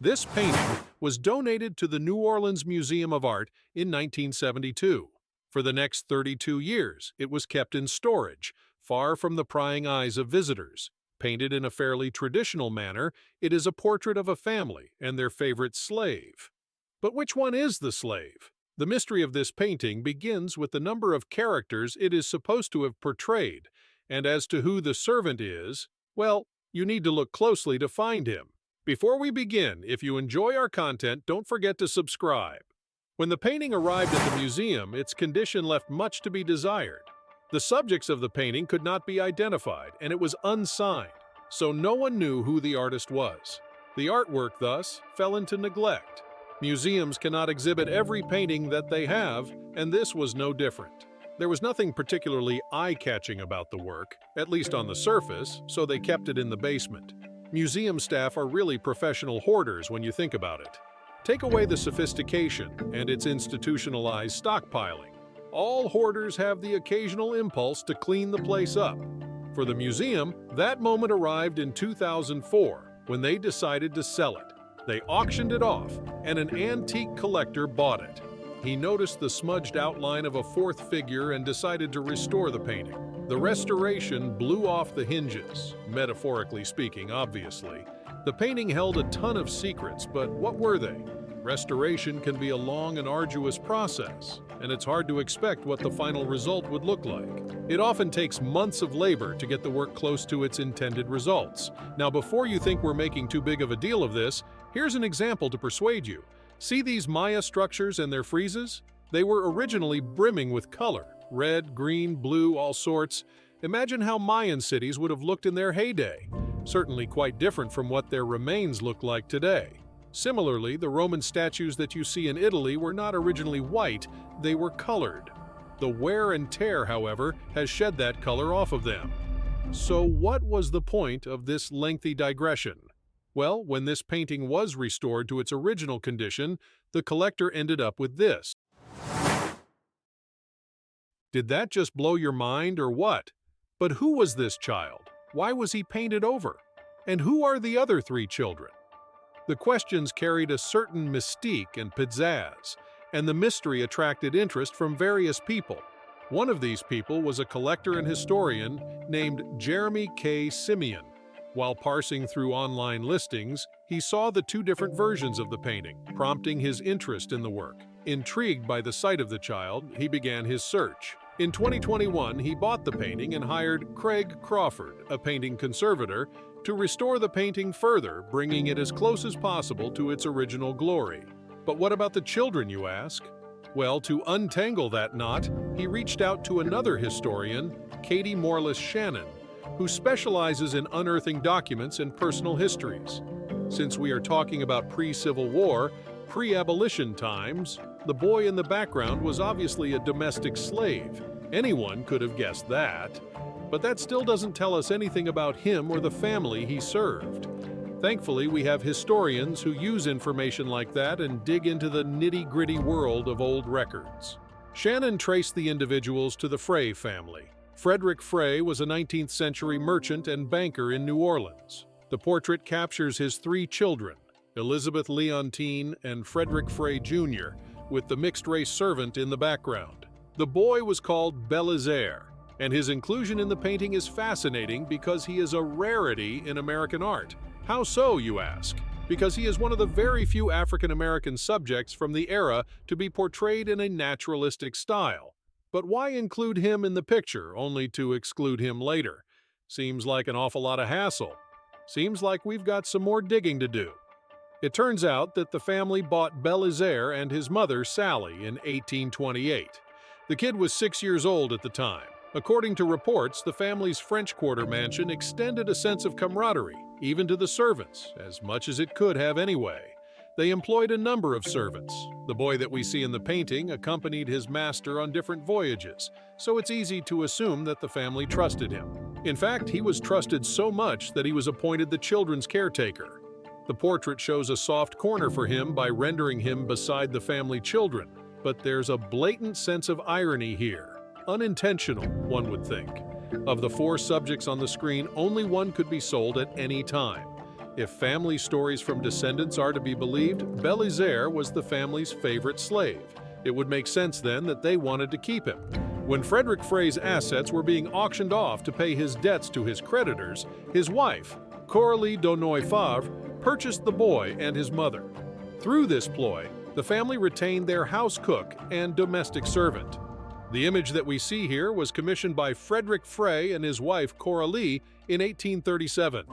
This painting was donated to the New Orleans Museum of Art in 1972. For the next 32 years, it was kept in storage, far from the prying eyes of visitors. Painted in a fairly traditional manner, it is a portrait of a family and their favorite slave. But which one is the slave? The mystery of this painting begins with the number of characters it is supposed to have portrayed, and as to who the servant is, well, you need to look closely to find him. Before we begin, if you enjoy our content, don't forget to subscribe. When the painting arrived at the museum, its condition left much to be desired. The subjects of the painting could not be identified, and it was unsigned, so no one knew who the artist was. The artwork, thus, fell into neglect. Museums cannot exhibit every painting that they have, and this was no different. There was nothing particularly eye-catching about the work, at least on the surface, so they kept it in the basement. Museum staff are really professional hoarders when you think about it. Take away the sophistication and its institutionalized stockpiling. All hoarders have the occasional impulse to clean the place up. For the museum, that moment arrived in 2004 when they decided to sell it. They auctioned it off, and an antique collector bought it. He noticed the smudged outline of a fourth figure and decided to restore the painting. The restoration blew off the hinges, metaphorically speaking, obviously. The painting held a ton of secrets, but what were they? Restoration can be a long and arduous process, and it's hard to expect what the final result would look like. It often takes months of labor to get the work close to its intended results. Now, before you think we're making too big of a deal of this, here's an example to persuade you. See these Maya structures and their friezes? They were originally brimming with color. Red, green, blue, all sorts. Imagine how Mayan cities would have looked in their heyday. Certainly quite different from what their remains look like today. Similarly, the Roman statues that you see in Italy were not originally white, they were colored. The wear and tear, however, has shed that color off of them. So what was the point of this lengthy digression? Well, when this painting was restored to its original condition, the collector ended up with this. Did that just blow your mind or what? But who was this child? Why was he painted over? And who are the other three children? The questions carried a certain mystique and pizzazz, and the mystery attracted interest from various people. One of these people was a collector and historian named Jeremy K. Simeon. While parsing through online listings, he saw the two different versions of the painting, prompting his interest in the work. Intrigued by the sight of the child, he began his search. In 2021, he bought the painting and hired Craig Crawford, a painting conservator, to restore the painting further, bringing it as close as possible to its original glory. But what about the children, you ask? Well, to untangle that knot, he reached out to another historian, Katie Morlis Shannon, who specializes in unearthing documents and personal histories. Since we are talking about pre-Civil War, pre-abolition times, the boy in the background was obviously a domestic slave. Anyone could have guessed that. But that still doesn't tell us anything about him or the family he served. Thankfully, we have historians who use information like that and dig into the nitty-gritty world of old records. Shannon traced the individuals to the Frey family. Frederick Frey was a 19th century merchant and banker in New Orleans. The portrait captures his three children, Elizabeth Leontine and Frederick Frey Jr., with the mixed-race servant in the background. The boy was called Bélizaire, and his inclusion in the painting is fascinating because he is a rarity in American art. How so, you ask? Because he is one of the very few African-American subjects from the era to be portrayed in a naturalistic style. But why include him in the picture, only to exclude him later? Seems like an awful lot of hassle. Seems like we've got some more digging to do. It turns out that the family bought Bélizaire and his mother, Sally, in 1828. The kid was 6 years old at the time. According to reports, the family's French Quarter mansion extended a sense of camaraderie, even to the servants, as much as it could have anyway. They employed a number of servants. The boy that we see in the painting accompanied his master on different voyages, so it's easy to assume that the family trusted him. In fact, he was trusted so much that he was appointed the children's caretaker. The portrait shows a soft corner for him by rendering him beside the family children, but there's a blatant sense of irony here. Unintentional, one would think. Of the four subjects on the screen, only one could be sold at any time. If family stories from descendants are to be believed, Bélizaire was the family's favorite slave. It would make sense then that they wanted to keep him. When Frederick Frey's assets were being auctioned off to pay his debts to his creditors, his wife, Coralie Daunoy-Favre, purchased the boy and his mother. Through this ploy, the family retained their house cook and domestic servant. The image that we see here was commissioned by Frederick Frey and his wife Coralie in 1837.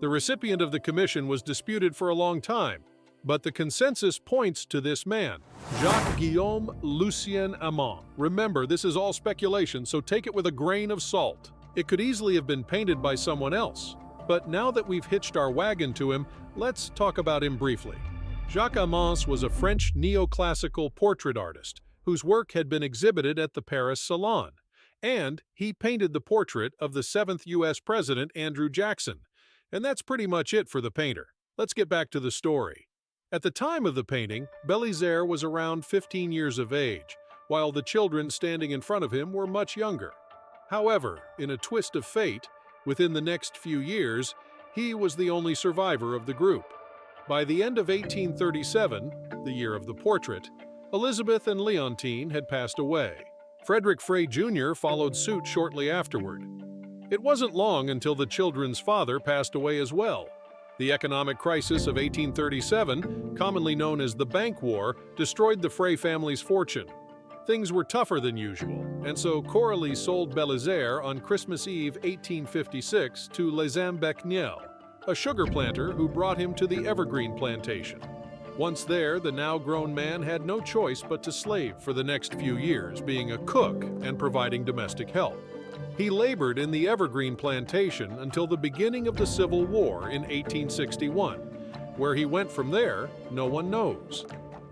The recipient of the commission was disputed for a long time, but the consensus points to this man, Jacques Guillaume Lucien Amans. Remember, this is all speculation, so take it with a grain of salt. It could easily have been painted by someone else, but now that we've hitched our wagon to him, let's talk about him briefly. Jacques Amans was a French neoclassical portrait artist whose work had been exhibited at the Paris Salon, and he painted the portrait of the 7th U.S. President Andrew Jackson. And that's pretty much it for the painter. Let's get back to the story. At the time of the painting, Bélizaire was around 15 years of age, while the children standing in front of him were much younger. However, in a twist of fate, within the next few years, he was the only survivor of the group. By the end of 1837, the year of the portrait, Elizabeth and Leontine had passed away. Frederick Frey Jr. followed suit shortly afterward. It wasn't long until the children's father passed away as well. The economic crisis of 1837, commonly known as the Bank War, destroyed the Frey family's fortune. Things were tougher than usual, and so Coralie sold Bélizaire on Christmas Eve 1856 to Les Ambecniel, a sugar planter who brought him to the Evergreen plantation. Once there, the now-grown man had no choice but to slave for the next few years, being a cook and providing domestic help. He labored in the Evergreen plantation until the beginning of the Civil War in 1861. Where he went from there, no one knows.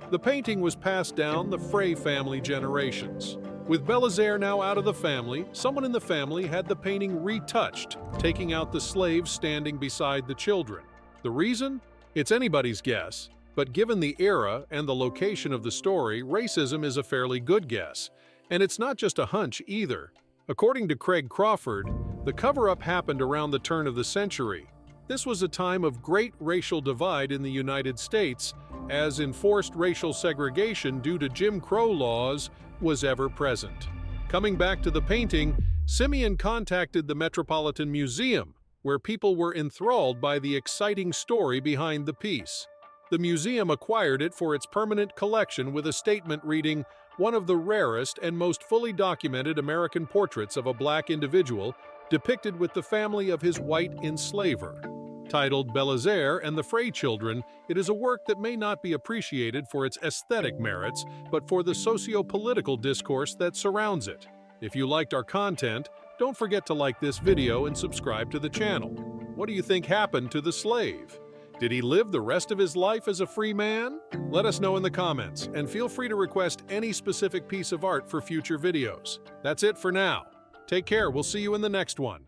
The painting was passed down the Frey family generations. With Bélizaire now out of the family, someone in the family had the painting retouched, taking out the slaves standing beside the children. The reason? It's anybody's guess, but given the era and the location of the story, racism is a fairly good guess. And it's not just a hunch either. According to Craig Crawford, the cover-up happened around the turn of the century. This was a time of great racial divide in the United States, as enforced racial segregation due to Jim Crow laws was ever present. Coming back to the painting, Simeon contacted the Metropolitan Museum, where people were enthralled by the exciting story behind the piece. The museum acquired it for its permanent collection with a statement reading, "One of the rarest and most fully documented American portraits of a black individual depicted with the family of his white enslaver." Titled Bélizaire and the Frey Children, it is a work that may not be appreciated for its aesthetic merits, but for the socio-political discourse that surrounds it. If you liked our content, don't forget to like this video and subscribe to the channel. What do you think happened to the slave? Did he live the rest of his life as a free man? Let us know in the comments, and feel free to request any specific piece of art for future videos. That's it for now. Take care, we'll see you in the next one.